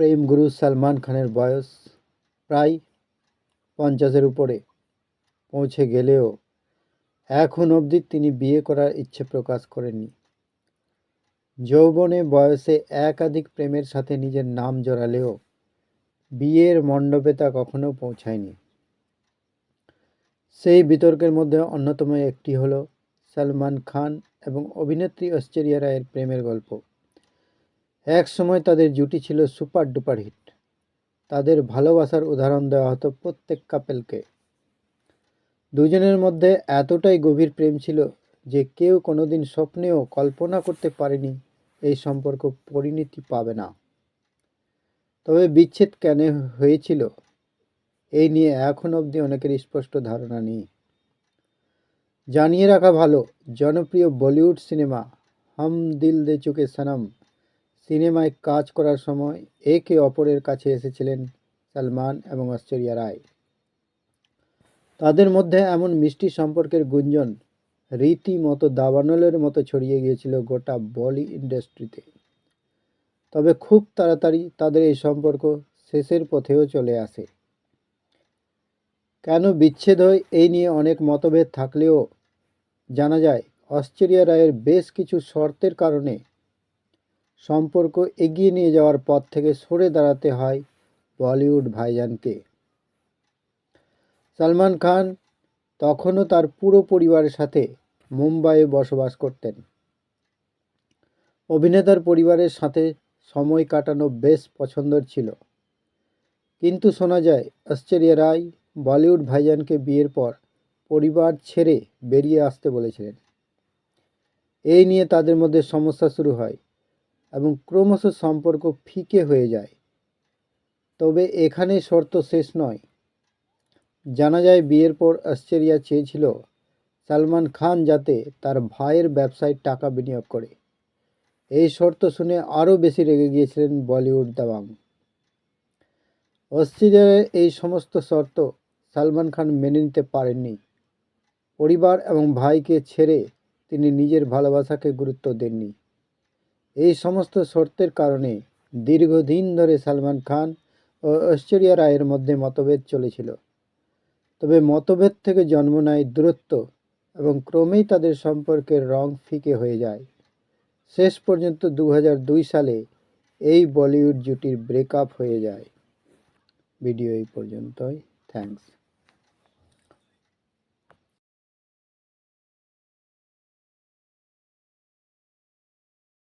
প্রেম গুরু সালমান খানের বয়স প্রায় 50-এর উপরে পৌঁছে গেলেও এখন অবধি তিনি বিয়ে করার ইচ্ছে প্রকাশ করেননি। যৌবনে বয়সে একাধিক প্রেমের সাথে নিজের নাম জড়ালেও বিয়ের মণ্ডপে তা কখনো পৌঁছায়নি। সেই বিতর্কের মধ্যে অন্যতম একটি হলো সালমান খান এবং অভিনেত্রী ঐশ্বরিয়া রায়ের প্রেমের গল্প। এক সময় তাদের জুটি ছিল সুপার ডুপার হিট। তাদের ভালোবাসার উদাহরণ দেওয়া হতো প্রত্যেক কাপেলকে। দুজনের মধ্যে এতটাই গভীর প্রেম ছিল যে কেউ কোনোদিন স্বপ্নেও কল্পনা করতে পারেনি এই সম্পর্ক পরিণতি পাবে না। তবে বিচ্ছেদ কেন হয়েছিল এই নিয়ে এখন অবধি অনেকের স্পষ্ট ধারণা নেই। জানিয়ে রাখা ভালো, জনপ্রিয় বলিউড সিনেমা হাম দিল দে চুকে সনম সিনেমায় কাজ করার সময় একে অপরের কাছে এসেছিলেন সালমান এবং ঐশ্বরিয়া রায়। তাদের মধ্যে এমন মিষ্টি সম্পর্কের গুঞ্জন রীতিমতো দাবানলের মতো ছড়িয়ে গিয়েছিল গোটা বলি ইন্ডাস্ট্রিতে। তবে খুব তাড়াতাড়ি তাদের এই সম্পর্ক শেষের পথেও চলে আসে। কেন বিচ্ছেদ হয় এই নিয়ে অনেক মতভেদ থাকলেও জানা যায় ঐশ্বরিয়া রায়ের বেশ কিছু শর্তের কারণে সম্পর্ক এগিয়ে নিয়ে যাওয়ার পথ থেকে সরে দাঁড়াতে হয় বলিউড ভাইজানকে। সালমান খান তখনও তার পুরো পরিবারের সাথে মুম্বাইয়ে বসবাস করতেন। অভিনেতার পরিবারের সাথে সময় কাটানো বেশ পছন্দের ছিল, কিন্তু শোনা যায় ঐশ্বরিয়া রায় বলিউড ভাইজানকে বিয়ের পর পরিবার ছেড়ে বেরিয়ে আসতে বলেছিলেন। এই নিয়ে তাদের মধ্যে সমস্যা শুরু হয় এবং ক্রমশ সম্পর্ক ফিকে হয়ে যায়। তবে এখানে শর্ত শেষ নয়। জানা যায় বিয়ের পর ঐশ্বরিয়া চেয়েছিল সালমান খান যাতে তার ভাইয়ের ব্যবসায় টাকা বিনিয়োগ করে। এই শর্ত শুনে আরও বেশি রেগে গিয়েছিলেন বলিউড দাবাং। ঐশ্বরিয়ার এই সমস্ত শর্ত সালমান খান মেনে নিতে পারেননি। পরিবার এবং ভাইকে ছেড়ে তিনি নিজের ভালোবাসাকে গুরুত্ব দেননি। এই সমস্ত শর্তের কারণে দীর্ঘদিন ধরে সালমান খান ও ঐশ্বরিয়া রায়ের মধ্যে মতভেদ চলেছিল। তবে মতভেদ থেকে জন্ম নেয় দূরত্ব এবং ক্রমেই তাদের সম্পর্কের রং ফিকে হয়ে যায়। শেষ পর্যন্ত 2002 সালে এই বলিউড জুটির ব্রেকআপ হয়ে যায়। ভিডিও এই পর্যন্তই। থ্যাঙ্কস।